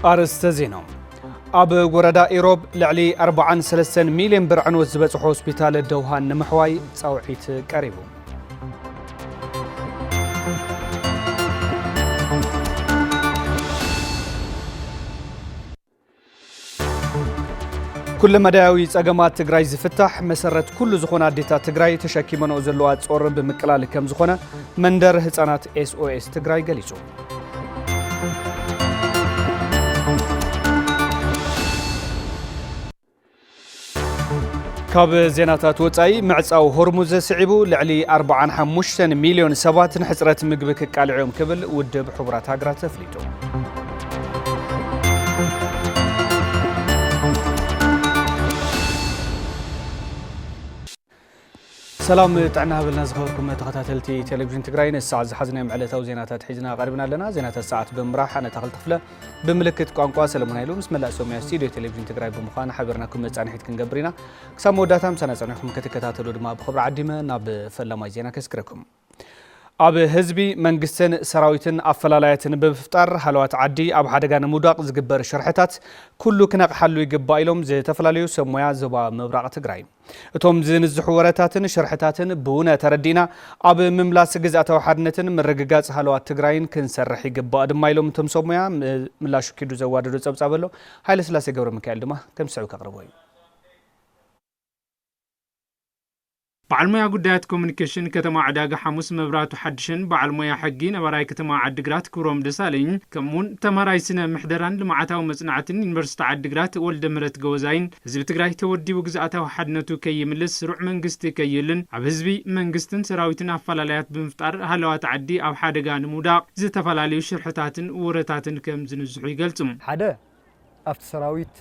أرسته زينو أب وردا إيروب لعلي 43 مليون برعنوت زبصح هوسبيتال الدوهان نمحواي صوعيت قريبو كل مداوي صقمات تግራይ ዝፍታሕ መሰረት ኩሉ ዝኾነ ኣዴታት ትግራይ ተሸኪመነኦ ዘለዋ ጾር ብምቅላል ከም ዝኾነ መንደር ህፃናት SOS ትግራይ ገሊጹ ካብ ዜናታት ወጻኢ ምዕጻው ሆርሙዝ ስዒቡ ልዕሊ 45 ሚልዮን ሰባት ንሕፅረት ምግቢ ክቃልዕዮም ክብል ውድብ ሕቡራት ሃገራት ተፍሊጡ سلام طعنا هبلنا زخبركم تخاتلتي تلفزيون تግራይ ንሳዕ ዝሓዝናዮም ዕለታዊ ዜናታት ሒዝና ቀርብና ኣለና ዜናታት ሰዓት ብምራሕ ኣነ ተኽል ተኽለ ብምልክት ቋንቋ ሰለሞን ሃይሉ ምስ መላእ ሶምያ ስቱድዮ ቴሌቪዥን ትግራይ ብምዃን ሓበርናኩም መጻንሒት ክንገብር ኢና ክሳብ መወዳእታ ምሳና ጸኒሕኩም ክትከታተሉ ድማ ብኽብሪ ዓዲመ ናብ ፈላማይ ዜና ከስክረኩም ኣብ ህዝቢ መንግስትን ሰራዊትን ኣፈላላያትን ብምፍጣር ሃለዋት ዓዲ ኣብ ሓደጋ ንምውዳቕ ዝግበር ሽርሕታት ኩሉ ክነቕሓሉ ይግባእ ኢሎም ዝተፈላለዩ ሰብ ሞያ ዞባ ምብራቕ ትግራይ እቶም ዝንዝሑ ወረታትን ሽርሕታትን ብውነ ተረዲና ኣብ ምምላስ ግዝኣታዊ ሓድነትን ምርግጋጽ ሃለዋት ትግራይን ክንሰርሕ ይግባእ ድማ ኢሎም እቶም ሰብ ሞያ ምላሹ ኪዱ ዘዋደዱ ጸብጻብ ኣሎ ሃይለ ስላሴ ገብረ ሚካኤል ድማ ከም ስዕቡ ከቕርቦ እዩ بعلمية قدات كوميونيكيشن كتما عداقة حموس مبرات وحدشن بعلمية حقين براي كتما عدقرات كوروم دسالين كمون تماراي سنة محدران لمعاتا ومصنعاتين يونيفرسيتي عدقرات ولدمرت جوزاين حزب تግራይ تودي وجزاتا وحدنتو كي يملس روح منغستي كيلن عب حزبي منغستن سراويتن افلاليات بمفطار هلوات عدي او حدغا نمودا زتفلاليو شرحتاتن ورتاتن كم زنزحو يገልጹም حدا افت سراويت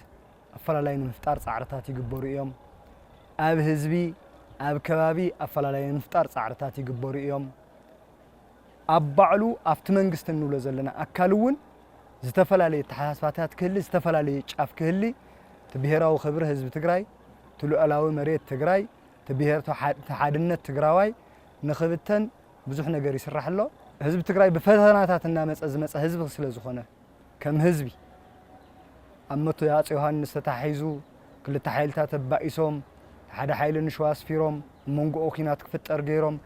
افلالاي مفطار صعرتات يغبرو يوم اب حزبي ኣብ ከባቢ ኣፈላላይ ምፍጣር ጻዕርታት ይግበሩ እዮም ኣብ ባዕሉ ኣብቲ መንግስት እንብሎ ዘለና ኣካል እውን ዝተፈላላየ ተሓሳስባታት ክህሊ ዝተፈላላየ ጫፍ ክህሊ ብሄራዊ ክብሪ ህዝቢ ትግራይ ትሉዕላዊ መሬት ትግራይ ብሄር ተሓድነት ትግራዋይ ንኽብተን ብዙሕ ነገር ይስራሕ ኣሎ ህዝቢ ትግራይ ብፈተናታትና ዝመፀ ህዝቢ ስለ ዝኾነ ከም ህዝቢ ኣብ መቶ ያጽ ዮሐንስ ተታሒዙ ክልተ ሓይልታት ተባኢሶም ሓደ ሓይል ንሽዋስ ፊሮም መንጎ ኺናት ክፍጠር ገይሮም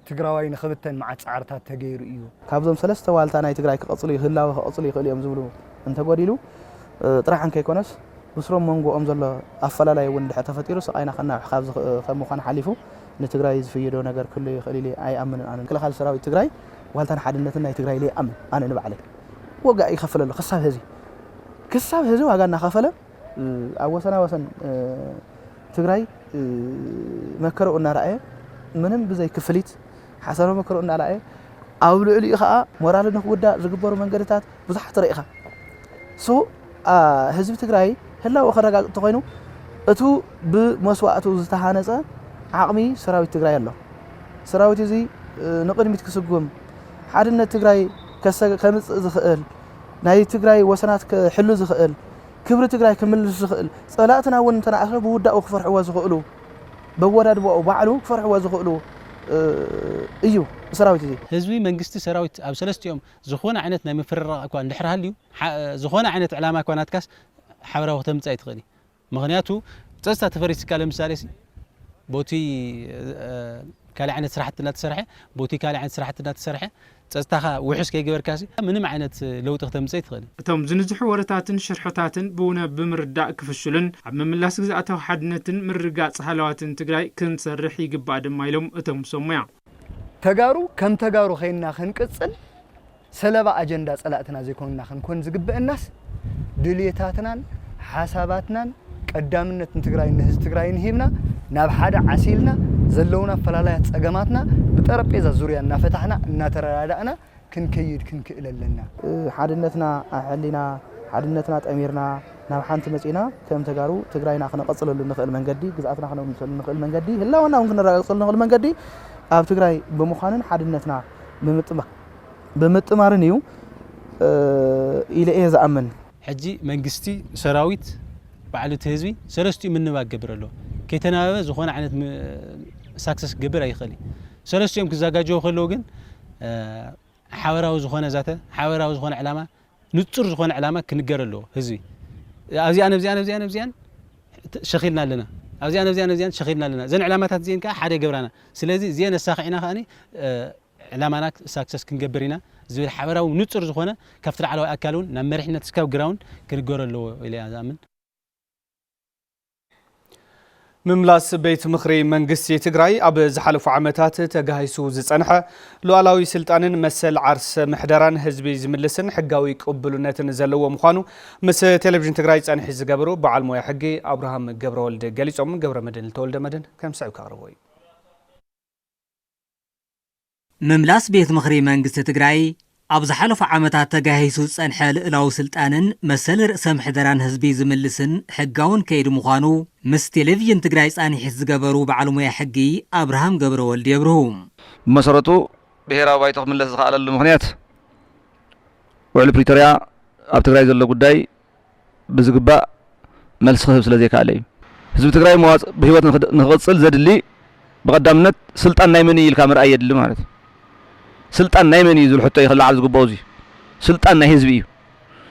ትግራዋይ ንኽብተን ማዓት ጻዕርታት ተገይሩ እዩ ካብዞም ሰለስተ ዋልታ ናይ ትግራይ ክቕጽሉ ይህላው ክቕጽሉ ይኽእሉ እዮም ዝብሉ እንተጎዲሉ ጥራሕን ከይኮነስ ምስሮም መንጎኦም ዘሎ ኣፈላላይ እውን ድሕር ተፈጢሩ ስቃይና ከናሕ ካብ ከምዃን ሓሊፉ ንትግራይ ዝፍየዶ ነገር ኩሉ ይኽእል ኢለ ኣይኣምን ኣነ ክልኻል ሰራዊት ትግራይ ዋልታን ሓድነትን ናይ ትግራይ ኢለ ኣምን ኣነ ንባዕለይ ወጋእ ይኸፍል ኣሎ ክሳብ ህዝቢ ዋጋ እናኸፈለ ኣብ ወሰና ወሰን ትግራይ መከረው እናራየ ምንም ብዘይ ክፍሊት ሓሰሮ መከረው እናራየ ኣብ ልዕሊ ኢኻ ሞራል ንኽውዳ ዝግበሩ መንገድታት ብዙሓት ርኢኻ ሶ ህዝቢ ትግራይ ህላው ኸረጋግጥ ተኮይኑ እቱ ብመስዋዕቱ ዝተሃነፀ ዓቕሚ ሰራዊት ትግራይ ኣሎ ሰራዊት እዚ ንቕድሚት ክስጉም ሓድነት ትግራይ ከምጽእ ዝኽእል ናይ ትግራይ ወሰናት ክሕሉ ዝኽእል كبر تግራይ كملس ዝኽእል ጸላእትና እውን ተናዓሰ ብውዳኡ ክፈርሕዎ ዝኽእሉ በወዳድቦ ባዕሉ ክፈርሕዎ ዝኽእሉ እዩ ሰራዊት እዚ ህዝቢ መንግስቲ ሰራዊት ኣብ ሰለስቲኦም ዝኾነ ዓይነት ናይ ምፍርራቕ እኳ እንድሕር ሃልዩ ዝኾነ ዓይነት ዕላማ እኳ ናትካስ ሓበራዊ ተምጻይ ትኽእል ምኽንያቱ ጸስታ ተፈሪስካ ለምሳሌ ቦቲ ካሊ ዓይነት ስራሕቲ እናተሰርሐ ቦቲ ካሊ ዓይነት ስራሕቲ እናተሰርሐ ጸስታኻ ውሕስ ከይገበርካሲ ምንም ዓይነት ለውጥ ከተምጽእ ትኽእል እቶም ዝንዝሑ ወረታትን ሽርሕታትን ብውነ ብምርዳእ ክፍሽሉን ኣብ ምምላስ ግዝኣታዊ ሓድነትን ምርጋጽ ሃለዋትን ትግራይ ክንሰርሕ ይግባእ ድማ ኢሎም እቶም ሰሙያ ተጋሩ ከም ተጋሩ ኸይና ክንቅጽል ሰለባ ኣጀንዳ ጸላእትና ዘይኮንና ክንኮን ዝግበአናስ ድልየታትናን ሓሳባትናን ቀዳምነትን ትግራይ ንህዝቢ ትግራይ ንሂብና ናብ ሓደ ዓሲልና ዘለውና ፈላላያት ጸገማትና بطرጴዛ ዙርያ እናፈታሕና እናተረዳዳእና ክንከይድ ክንክእለለና ሓድነትና ኣሕሊና ሓድነትና ጠሚርና ናብ ሓንቲ መጺና ከም ተጋሩ ትግራይና ክነቐጽለሉ ንኽእል መንገዲ ግዝኣትና ክነውምሰሉ ንኽእል መንገዲ ህላውና እውን ክነረጋግጸሉ ንኽእል መንገዲ ኣብ ትግራይ ብምዃንን ሓድነትና ብምጥማርን እዩ ኢለ እየ ዝኣምን ሕጂ መንግስቲ ሰራዊት ባዕሉ ህዝቢ ሰለስቲኡ ምንባግ ገብረሎ ከይተናበበ ዝኾነ ዓይነት ሳክሰስ ግብር ኣይኽእል ሰለስቲኦም ክዘጋጀው ከለው ግን ሓበራዊ ዝኾነ ዛተ ሓበራዊ ዝኾነ ዕላማ نتصر زخون علامة كنجر له هزي أبزيان شخيلنا لنا أبزيان شخيلنا لنا زين علامات زين كا حدا جبرنا سلازي زين الساقعنا خاني علامات ساكسس كنجبرينا زي الحبرة ونتصر زخونه كفتر على أكلون نمرحنا تسكاو جراون كنجر له إلى زمن مملاس بيت مخري منقسي تقراي أب زحلف عمتات تجهيسو زصنحة لولاوي سلطانن مسل عرس محدران حزبي زملسن حقاوي قبلونتن زلو مخانو مس تلفزيون تقراي صنحي زغبرو بعل مويا حقي ابراهام ገብረወልድ ገሊጾም ገብረመድህን ተወልደ መድህን ከምሳዩ ካርቦይ مملاس بيت مخري منقسي تقراي أب زحلف عمتات تجهيسو صنحة لولاو سلطانن مسل رئس محدران حزبي زملسن حقاون كيد مخانو مس تلفزيون تقراي صانحي زغبرو بعل مويا حقي ابراهام ገብረወልድ يبرهم مسرتو بهراوي بايتو ملس خالل المخنيات وعلى بريتوريا اب تقراي زلو ጉዳይ بزغبا ملس خهب سلازي كالي حزب تقراي مواص بهيوت نخصل زدلي بقدامنت سلطان نايمني الكامير ايدل معناته سلطان نايمني يزول حتى يخلع على زغبوزي سلطان حزبي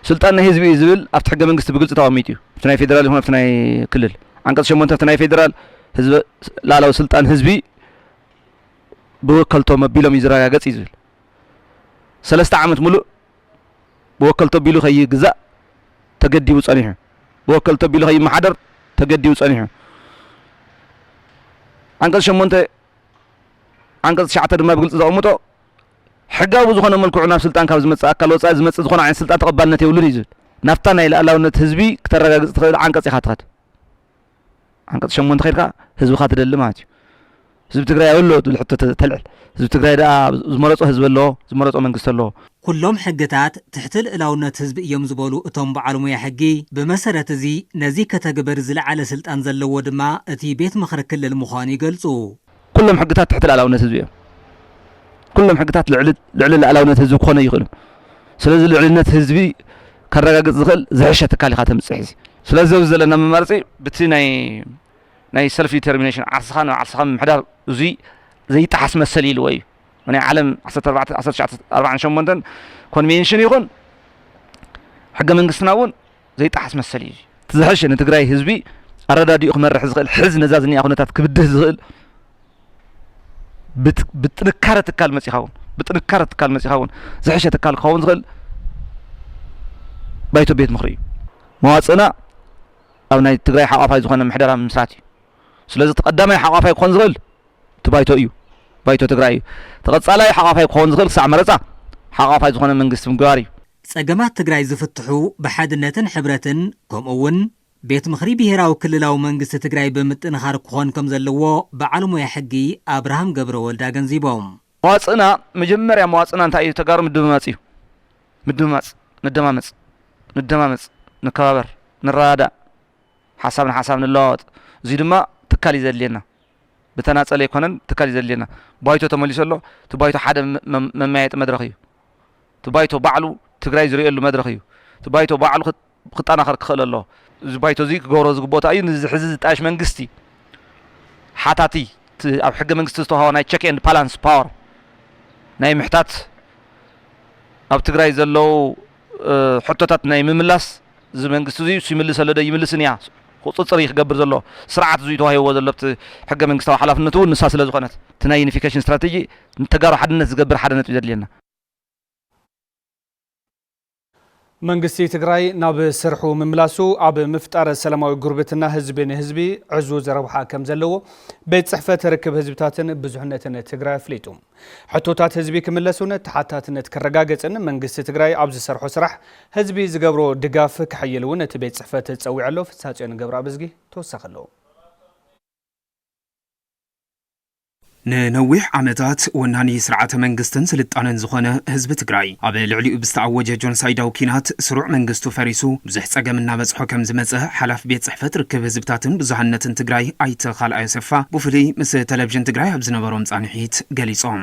سلطان حزبي يزول افت حق منغست بقلص تاوميتيو فتناي فيدرال هنا فتناي كلل عنقص شمونت فتناي فيدرال حزب لالاو سلطان حزبي بوكلتو مبيلوم يزراغاغص يزول 3 عامت ملو بوكلتو بيلو خي غزا تقديو صنيح بوكلتو بيلو خي محدر تقديو صنيح عنقص شمونت عنقص شعتر ما بقلص زقمتو حقاو زخونه ملكوعنا سلطان كاب زمص اكل وصا زمص زخونه عين سلطان تقبلنت يولد يزل نفتنا الى الاونت حزبي كترغاغص تخيل عنقص يخاتخات عنقص شمونت خيركا حزب خات دلمات حزب تقراي يقول له الحته تلعل حزب تقراي دا زمرصو حزب له زمرصو منغست له كلهم حقتات تحت الاونت حزب يوم زبولو اتم بعلم يا حقي بمسرت زي نزي كتجبر زل على سلطان زلو دما اتي بيت مخر كل المخاني يقلصو كلهم حقتات تحت الاونت حزب كلهم حقتات لعل الاونت حزب كونه يخلم سلازي لعلنت حزبي كرغاغص زخل زحشه تكالي خاتم صحيح سلازي زلنا ممارصي بتي ناي سيلف ديترمينيشن عرسخان محدار زي تحس مسليل وي من عالم 14 كونفنشن يكون حق منغسناون زي تحس مسليل تزحش ان تግራይ ህዝቢ አረዳዲኡ ክመርሕ ዝኽእል ሕዝ ነዛዝኒ ኣኹነታት ክብድህ ዝኽእል ብጥንካረ ትካል መጽኻውን ዝሕሸ ትካል ክኸውን ዝኽእል ባይቶ ቤት ምኽሪ መዋጽና ኣብ ናይ ትግራይ ሓቋፋይ ዝኾነ ምሕደራ ምስራት እዩ ስለዚ ተቀዳማይ ሓቋፋይ ክኾን ዝኽእል ትባይቶ እዩ ባይቶ ትግራይ ተቐጻላይ ሓቋፋይ ክኾን ዝኽእል ክሳዕ መረጻ ሓቋፋይ ዝኾነ መንግስቲ ምግባር እዩ ጸገማት ትግራይ ዝፍትሑ ብሓድነትን ሕብረትን ከምኡውን ቤት ምኽሪ ብሄራዊ ክልላዊ መንግስቲ ትግራይ ብምጥንኻር ክኾን ከም ዘለዎ በዓል ሞያ ሕጊ አብርሃም ገብረወልድ ገንዚቦም መዋጽና መጀመርያ መዋጽና እንታይ እዩ ተጋሩ ምድማመጽ ንከባበር ንራዳ ሓሳብ ንለዋወጥ እዚ ድማ ትካል ይዘልየና بتناصل يكونن تكال يزلينا بايتو تمليسلو تبايتو حدا ممايط مدرخ እዩ تبايتو بعلو تግራይ ዝሪእሉ መድረኽ እዩ تبايتو بعلو خطانا خرك خللو زبايتو زي كغورو زغبوتا اي نزحز طاش منغستي حاتاتي اب حق منغستي استوها ناي تشيك اند بالانس باور ناي محتات اب تግራይ زلو حطتات ناي مملاس زي منغستي زي سيملسلو ده يملسنيا قصصري يخبر زلو سرعه زي توهيو زلبت حق منغستو حلافنتو نسا سلا زخنت تناي يونيفيكيشن استراتيجي نتغارو حدነት ዝገብር حدነት ይዘልየና መንግስቲ ትግራይ ናብ ስርሑ ምምላሱ ኣብ ምፍጣር ሰላማዊ ጉርብትና ህዝቢ ንህዝቢ ዕዙዝ ረብሓ ከም ዘለዎ ቤት ጽሕፈት ርክብ ህዝብታትን ብዙሕነትን ትግራይ ኣፍሊጡ ሕቶታት ህዝቢ ክምለሱን ተሓታትነት ክረጋገጽን መንግስቲ ትግራይ ኣብ ዝሰርሖ ስራሕ ህዝቢ ዝገብሮ ድጋፍ ክሕይልውን እቲ ቤት ጽሕፈት ጸዊዕ ኣሎ ፍሳጽዮን ገብረ ኣብዝጊ ተወሳኺ ኣሎ ننوح عمتات وناني سرعة منغستن سلطانن زخونه حزب تግራይ ኣብ ልዕሊኡ ብዝተዓወጀ ጆኖሳይዳዊ ኪናት ስሩዕ መንግስቱ ፈሪሱ ብዙሕ ጸገምና በጽሖ ከም ዝመጽእ ሓላፍ ቤት ጽሕፈት ርክብ ህዝብታትን ብዙሕነትን ትግራይ ኣይተ ካልኣይ ሰፋ ብፍሉይ ምስ ቴሌቪዥን ትግራይ ኣብ ዝነበሮም ጻንሒት ገሊጾም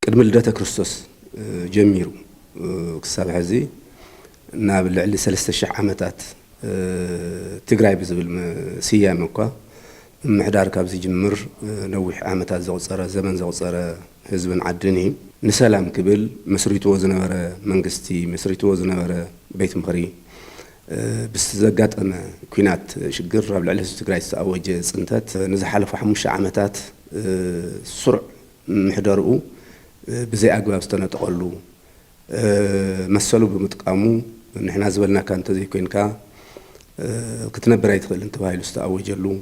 ቅድሚ ልደተ ክርስቶስ ጀሚሩ ክሳብ ሕዚ ናብ ልዕሊ 3000 ዓመታት ትግራይ ብዝብል ስያሜ እኳ محدار كابزي جمر نوح عامتات زغصرة زمن زغصرة حزب عدني نسلام كبل مسريتو وزنبرة منجستي مسريتو وزنبرة بيت مخري بستزقات أما كينات شجر ربع العلس تقرأ استأوج سنتات نزحله في حمش عمتات سرع محدرو بزي أقوى استنى تقولوا مسلوا بمتقامو نحن زبلنا كان تزي كينكا كتنا برايت خل انتباه الاستأوج له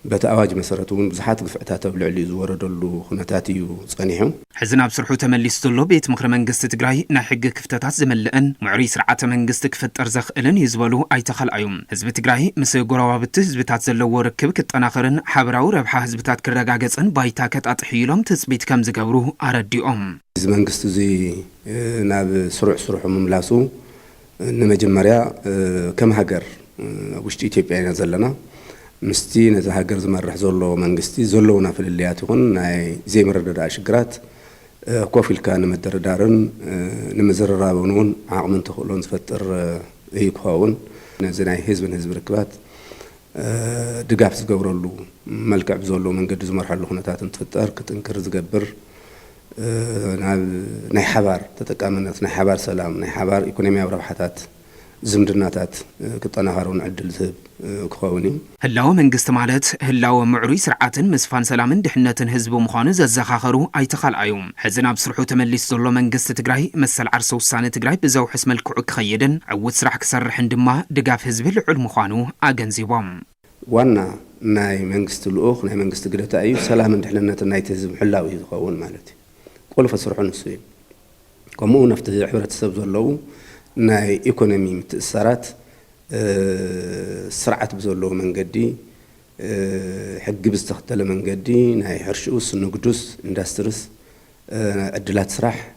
بتأواج مسرتون بزحات قفعتات بالعلي زورد له خناتاتي وصانيهم حزنا بسرحو تمليس دلو بيت مخر منجست تقراي نحق كفتات زملئن معري سرعة منجست كفتر زخئلن يزبلو اي تخل ايوم حزب تقراي مسي قراوابت حزبتات زلو ركب كتناخرن حبراو ربحا حزبتات كرقاقصن بايتاكت اطحيلهم تثبيت كم زقبروه ارديهم حزب منجست زي ناب سرح مملاسو نمجمريا كم هاجر وشت إثيوبيا نزلنا مستي نزهاجر زمرح زلو منجستي زلونا في الليات هون زي مرد أشجرات كوفيل كان مدردارن نمزرر رابونون عقمن تخلون فتر يكهون نزناي حزب ركبات دقاف زقبرلو ملكع بزلو من قد زمرح له خناتات تفتر كتنكر زقبر ناي حبار تتكامنت ناي حبار سلام ناي حبار إيكونوميا وربحات زمدناتات كتناهرون عدل ذهب كخوني هلاو منجست مالت هلاو معري سرعة مسفان سلام دحنة هزب مخانز الزخاخرو اي تخال ايوم حزنا بسرحو تمليس دولو منجست تقراي مسل عرسو سانة تقراي بزاو حسم الكعوك خيدن عود سرح كسرح اندما دقاف هزب العلم مخانو اغنزيبام وانا ناي منجست الأخ ناي منجست قرأت ايو سلام دحنة ناي تهزب حلاو يخون مالتي قولوا فسرحو نسوين كمو نفتح حورة السبز اللو ناي إيكونومي متأثرات سرعة بزولو من قدي حق بستخدل من قدي ناي حرشوس نقدوس اندسترس عدلات سرح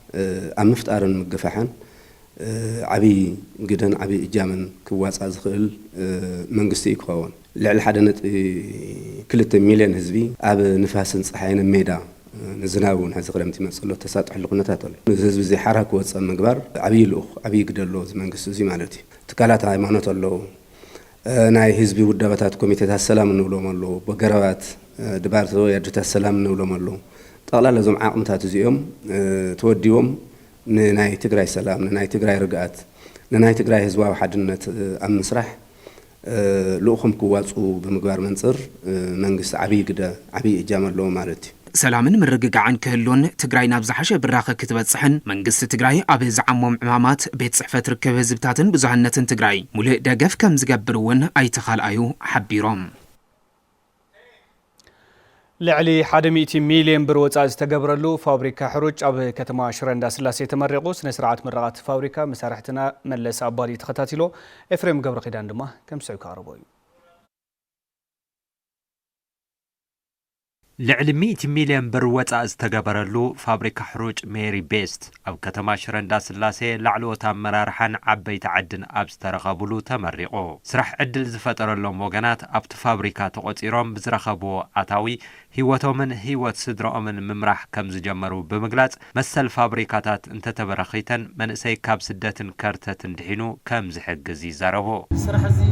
عم نفتقارن مقفحان عبي قدن عبي إجامن كواس عزخل من قستي إيكوان لعل حدنت كلتا مليون هزبي عب نفاسن صحيين ميدا نزناون هذا قرمتي مسألة تساطح اللقنات ولا نزز بزي حركة وتصل مقبر عبي الأخ عبي قدر زمان قصدي مالتي تكالات هاي معناته له ناي حزبي ودبتات كوميتة السلام نقوله مالو بقربات دبارتو يرجت السلام نقوله مالو طالع لازم عقمتات زيهم توديهم ناي تقرأي سلام ناي تقرأي رقات ناي تقرأي هزوا وحدنة أم مسرح لأخم كواتو بمقبر منصر منقص عبي قدر عبي إجامة له مالتي سلامن من رجع عن كهلون تجراي نبزحش بالراقة كتبت صحن منجست تجراي أبز عموم عمامات بيت صحفة ركب زبطاتن بزهنة تجراي ملء دقف كم زجبرون أي تخال أيو حبيرام لعلي 100 مليون بروت از تجبرلو فابريكا حروج أب كتما شرندا سلاسي تمرقو سنسرعة مرات فابريكا مسارحتنا ملس أبالي تختاتيلو إفريم جبر قيدان دما كم سعو كهربوي لعل 100 مليون بروت از تجبرلو فابريكا حروج ميري بيست أو كتما شرندا سلاسي لعلو تمرارحن عبيت عدن أبسترغبلو تمرقو سرح عدل زفتر اللهم وجنات أبت فابريكا تقطيرهم بزرخبو عتاوي هيوتو من هيوت صدرو من ممرح كم زجمرو بمقلات مسل فابريكاتات انت تبرخيتن من سي كاب سدتن كارتتن دحينو كم زحجزي زاربو سرح زي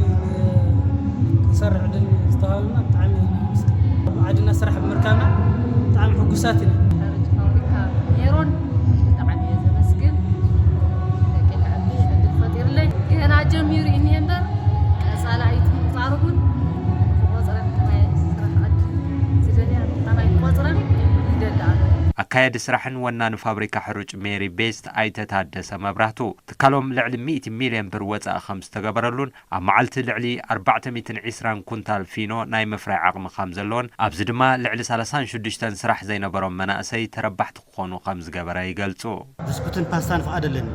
سرع عدل استغلنا تعمل عدنا سرح بمركانا تعمل حقوساتنا فابريكا يرون طبعا يا زمسكن لكن عندي الفطير لي هنا جمير اني اندر صلاحيت مصاربون وزرن كما سرح عد زدني انا وزرن يدلال أكايد سرحن ونان فابريكا حروج ميري بيست أيتا تادسة مبراتو تكالوم لعلي 100 مليون بروات أخمس تقبرلون أمعالت لعلي 420 كونتال فينو ناي مفرع عقم خامزلون أبزدما لعلي سالسان شدشتن سرح زينا برام مناسي تربحت قونو خامز قبراي قلتو بسكوتن باستان فقادلن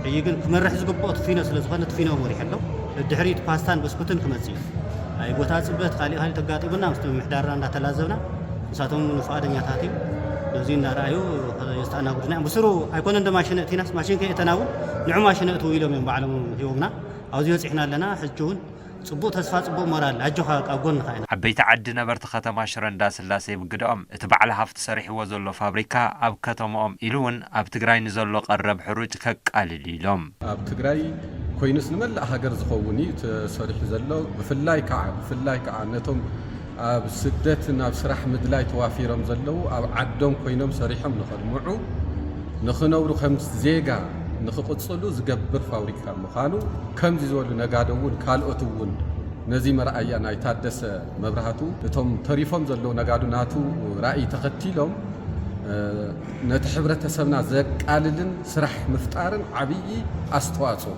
يقول كمرح زقبوت فينا سلسخانت فينا مريح له الدحريت باستان بسكوتن كمزيف أي بوتات سبت خالي هاي تقاطبنا مستوى محدارنا لا تلازمنا ساتهم فقادن ياتاتي زين رأيو يستأناقضنا بسرو أيكون عندما ماشين تيناس ماشين كي يتناول نعم ماشين تويلهم من بعلم يومنا عاوزين إحنا لنا حجون صبوت هسفات صبو مرال أجوها أقولنا خاينا عبيت عدنا برتخة ماشرن داس اللاسي بقدام اتبع لها في تصريح وزلو فابريكا أب كتمهم إلون أب تقراي نزلو قرب حروج كك قليلهم أب تقراي كوينس نمل هاجر زخوني تصريح زلو بفلاي كع نتهم أب سدتنا بسرح مدلاي توافيرهم زلو أب عدهم كوينهم صريحهم نخدمعو ንኽነብሩ ከም ዜጋ ንኽቕፅሉ ዝገብር ፋብሪካ ምዃኑ ከምዚ ዝበሉ ነጋዶውን ካልኦትውን ነዚ መርኣያ ናይ ታደሰ መብራህቱ እቶም ተሪፎም ዘለዉ ነጋዱ ናቱ ራእይ ተኸቲሎም ነቲ ሕብረተሰብና ዘቃልልን ስራሕ ምፍጣርን ዓብዪ ኣስተዋጽኦ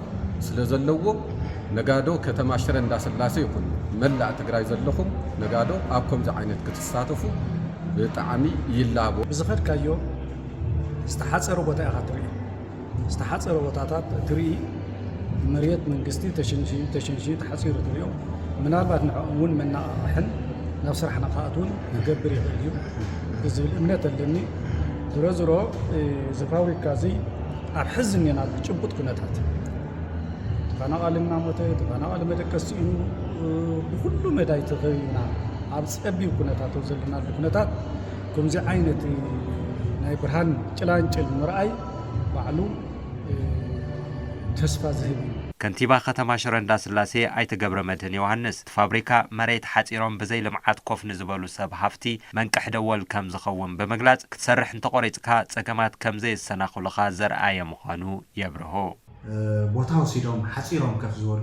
ስለ ዘለዎ ነጋዶ ከተማ ሽረ እንዳስላሴ ይኹን መላእ ትግራይ ዘለኹም ነጋዶ ኣብ ከምዚ ዓይነት ክትሳተፉ ብጣዕሚ ይላቦ ብዝኸድካዮ ዝተሓፀረ ቦታ ኢኻ ትርኢ ዝተሓፀረ ቦታታት ትርኢ መሬት መንግስቲ ተሸንሽዩ ተሓፂሩ ትሪኦ ምናልባት ንዕኡውን መናቕሕን ናብ ስራሕና ከኣትውን ክገብር ይኽእል እዩ ብዝብል እምነት ኣለኒ ዝሮ እዚ ፋብሪካ እዚ ኣብ ሕዚ እኒና ብጭቡጥ ኩነታት ተፈናቐልና ሞተ ተፈናቐለ መደቀሲ እዩ ብኩሉ መዳይ ተኸቢብና ኣብ ፀቢብ ኩነታት ዘለና ኩነታት ከምዚ ዓይነት ናይ ብርሃን ጭላንጭል ምርኣይ ባዕሉ ተስፋ ዝህብ እዩ ከንቲባ ከተማ ሽረ እንዳስላሴ ኣይተ ገብረ መድህን ዮሃንስ ፋብሪካ መሬት ሓፂሮም ብዘይ ልምዓት ኮፍ ንዝበሉ ሰብ ሃፍቲ መንቀሕ ደወል ከም ዝኸውን ብምግላጽ ክትሰርሕ እንተቆሪፅካ ፀገማት ከምዘይ ዝሰናኽሉኻ ዘርኣየ ምዃኑ የብርሆ ቦታ ወሲዶም ሓፂሮም ከፍ ዝበሉ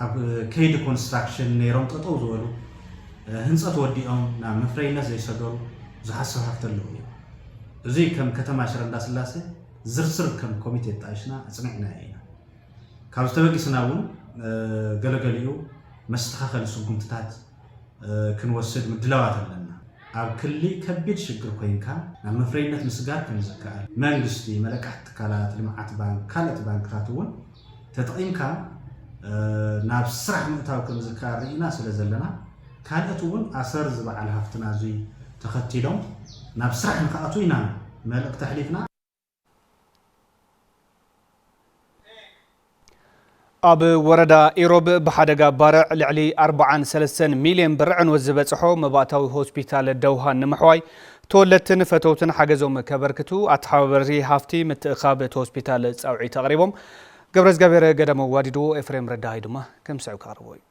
ኣብ ከይዲ ኮንስትራክሽን ነይሮም ጠጠው ዝበሉ ህንፀት ወዲኦም ናብ መፍረይነት ዘይሰገሩ ዝሓስብ ሃፍቲ ኣለዉ እዩ እዚ ከም ከተማ ሽረ እንዳስላሴ ዝርዝር ከም ኮሚቴ ጣይሽና ኣፅኒዕና ኢና ካብ ዝተበጊስና እውን ገለገሊኡ መስተኻኸሊ ስጉምትታት ክንወስድ ምድላዋት ኣለና ኣብ ክሊ ከቢድ ሽግር ኮይንካ ናብ መፍረይነት ምስጋር ከም ዝከኣል መንግስቲ መለቃሕቲ ትካላት ልምዓት ባንክ ካልኦት ባንክታት እውን ተጠቒምካ ናብ ስራሕ ምእታው ከም ዝከኣል ርኢና ስለ ዘለና ካልኦት እውን ኣሰር ዝበዓል ሃፍትና እዙይ ተኸቲሎም ናብ ስራሕ ንክኣቱ ኢና መልእክቲ ኣሕሊፍና ኣብ ወረዳ ኢሮብ ብሓደጋ ባርዕ ልዕሊ 43 ሚልዮን ብር ዕንወት ዝበፅሖ መባእታዊ ሆስፒታል ደውሃን ንምሕዋይ ተወለድትን ፈተውትን ሓገዞም ከበርክቱ ኣተሓባበርቲ ሃፍቲ ምትእኻብ እቲ ሆስፒታል ፃውዒት ኣቕሪቦም ገብረ ዝገበረ ገዳም ዋዲዱ ኤፍሬም ረዳሃይ ድማ ከምስዑ ካርቦ እዩ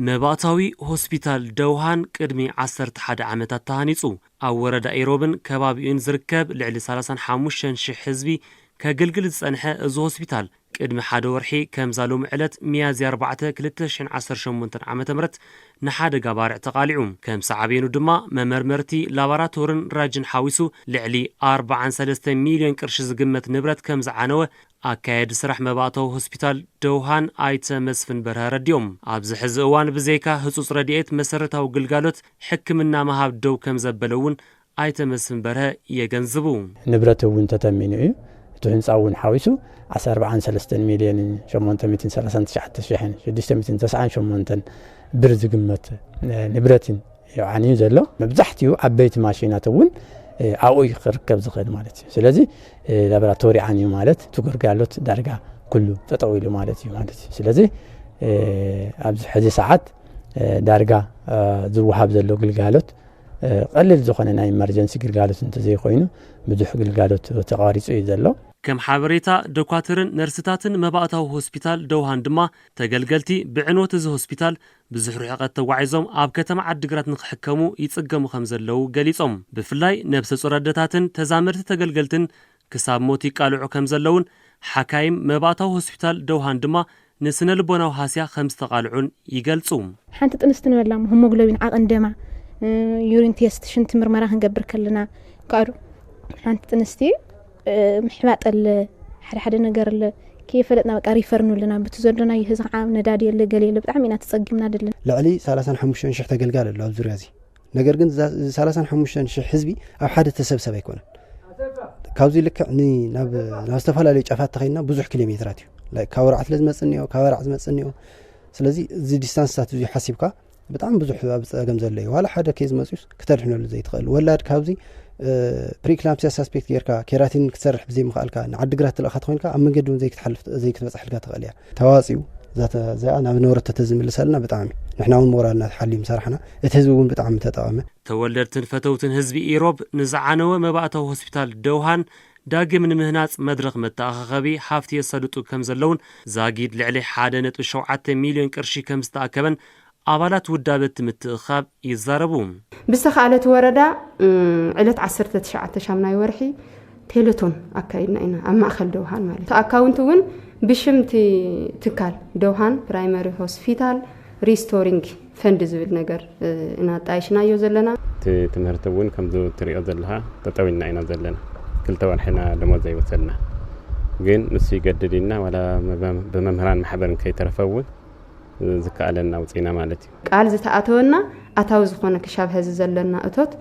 መባእታዊ ሆስፒታል ደውሃን ቅድሚ 11 ዓመታት ተሃኒጹ ኣብ ወረዳ ኢሮብን ከባቢኡን ዝርከብ ልዕሊ 35,000 ህዝቢ ከገልግል ዝጸንሐ እዚ ሆስፒታል ቅድሚ ሓደ ወርሒ ከም ዛሎም ዕለት ሚያዝያ 4 2018 ዓ.ም ንሓደጋ ባርዕ ተቃሊዑ ከም ሰዓቤኑ ድማ መመርመርቲ ላቦራቶርን ራጅን ሓዊሱ ልዕሊ 43 ሚልዮን ቅርሺ ዝግመት ንብረት ከም ዝዓነወ ኣካየዲ ስራሕ መባእታዊ ሆስፒታል ደውሃን ኣይተ መስፍን በርሀ ረዲኦም ኣብዚ ሕዚ እዋን ብዘይካ ህጹጽ ረድኤት መሰረታዊ ግልጋሎት ሕክምና መሃብ ደው ከም ዘበለውን ኣይተ መስፍን በርሀ የገንዝቡ ንብረት እውን ተተሚኑ እዩ እቲ ህንፃ እውን ሓዊሱ 43 ሚልዮን 839,698 ብር ዝግመት ንብረትን ይዓንዩ ዘሎ መብዛሕትኡ ዓበይቲ ማሽናት እውን ኣብኡ ክርከብ ዝኽእል ማለት እዩ ስለዚ ላቦራቶሪ ዓንዩ ማለት ትግልጋሎት ዳርጋ ኩሉ ጠጠው ኢሉ ማለት እዩ ማለት እዩ ስለዚ ኣብዚ ሕዚ ሰዓት ዳርጋ ዝወሃብ ዘሎ ግልጋሎት ቀሊል ዝኾነ ናይ ኢመርጀንሲ ግልጋሎት እንተዘይኮይኑ ብዙሕ ግልጋሎት ተቋሪፁ እዩ ዘሎ ከም ሓበሬታ ዶክተርን ነርስታትን መባእታዊ ሆስፒታል ደውሃን ድማ ተገልገልቲ ብዕንወት እዚ ሆስፒታል ብዙሕ ርሕቀት ተጓዒዞም ኣብ ከተማ ዓዲግራት ንክሕከሙ ይጽገሙ ከም ዘለዉ ገሊጾም ብፍላይ ነብሰ ጹር ኣዴታትን ተዛመድቲ ተገልገልትን ክሳብ ሞት ይቃልዑ ከም ዘለውን ሓካይም መባእታዊ ሆስፒታል ደውሃን ድማ ንስነ ልቦናዊ ሃስያ ከም ዝተቃልዑን ይገልጹ ሓንቲ ጥንስቲ ንበላ ሄሞግሎቢን ዓቐን ደማ ዩሪን ቴስት ሽንቲ ምርመራ ክንገብር ከለና ካዱ ሓንቲ ጥንስቲ ምሕባጠል ሓደ ነገር كيفلتنا بقى ريفرنو لنا بتزودنا يهزع ندادي اللي قليل بتاع مينا تسقمنا دلنا لعلي 35 شح تقلقال له زوريازي ነገር ግን 35 شح حزبي ኣብ ሓደ ተሰብሰበ ይኮነ ካብዚ ልክዕኒ ናብ ዝተፈላለዩ ጫፋት ተኸይና ብዙሕ ኪሎ ሜትራት እዩ ካብ ወራዓት ለዝመጽንዮ ካብ ወራዕ ዝመጽንዮ ስለዚ እዚ ዲስታንስታት እዚ ሓሲብካ በጣም ብዙሕ ኣብ ጸገም ዘሎ እዩ ዋላ ሓደ ኬዝ መጽዩስ ከተልሕነሉ ዘይትኽእል ወላድ ካብዚ ፕሪክላምሲያ ሳስፔክት ጌርካ ኬራቲን ክትሰርሕ ብዘይ ምኽኣልካ ንዓዲግራት ትልእኻ ትኾንካ ኣብ መንገዲ እውን ዘይክትሓልፍ ዘይክትበጽሕልካ ትኽእል እያ ተዋጺኡ ዛተ ዘኣ ናብ ነበረተ ተዝምልሰልና ብጣዕሚ ንሕና እውን ሞራልና ተሓሊም ሰራሕና እቲ ህዝቢ እውን ብጣዕሚ ተጠቐመ ተወለድትን ፈተውትን ህዝቢ ኢሮብ ንዝዓነወ መባእታዊ ሆስፒታል ደውሃን ዳግም ንምህናጽ መድረኽ መተኣኻኸቢ ሃፍቲ የሰልጡ ከም ዘለውን ዛጊድ ልዕሊ 1.7 ሚልዮን ቅርሺ ከም ዝተኣከበን ኣባላት ውዳበት ምትእኻብ ይዛረቡ ብስተኻለት ወረዳ ዕለት 19 ሻምናይ ወርሒ ቴሌቶን አካይድና ኢና ኣብ ማእኸል ደውሃን ማለት አካውንት እውን ብሽምቲ ትካል ደውሃን ፕራይመሪ ሆስፒታል ሪስቶሪንግ ፈንድ ዝብል ነገር ኢና ጣይሽናዮ ዘለና ትምህርት እውን ከምዚ ትሪኦ ዘለኻ ተጠዊና ኢና ዘለና ክልተ ወርሕና ደሞዝ ዘይወሰድና ግን ንሱ ይገድድና ዋላ በመምህራን ማሕበር ከይተረፈውን ዝከኣለና ውፅኢና ማለት እዩ ቃል ዝተኣተወና ኣታው ዝኾነ ክሻብ ህዚ ዘለና እቶት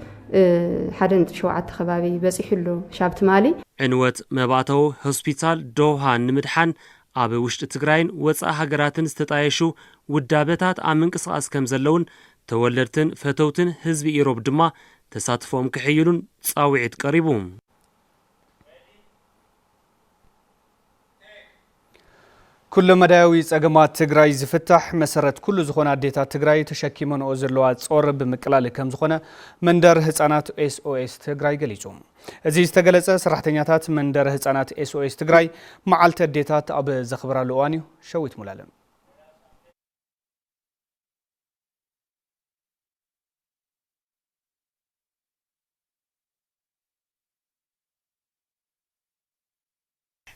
ሓደን ሸውዓተ ከባቢ በፂሕሉ ሻብ ትማሊ ዕንወት መባእታው ሆስፒታል ዶሃ ንምድሓን ኣብ ውሽጢ ትግራይን ወፃኢ ሃገራትን ዝተጣየሹ ውዳበታት ኣብ ምንቅስቓስ ከም ዘለውን ተወለድትን ፈተውትን ህዝቢ ኢሮብ ድማ ተሳትፎም ክሕይሉን ጻውዒት ቀሪቡ كل مداوي ጸገማት ትግራይ ዝፍታሕ መሰረት ኩሉ ዝኾነ ኣዴታት ትግራይ ተሸኪመንኦ ዘለዋ ጾር ብምቅላል ከም ዝኾነ መንደር ህፃናት SOS ትግራይ ገሊጹ እዚ ዝተገለጸ ሰራሕተኛታት መንደር ህፃናት SOS ትግራይ መዓልቲ ኣዴታት ኣብ ዘኽብራሉ እዋን እዩ ሸዊት ሙላለም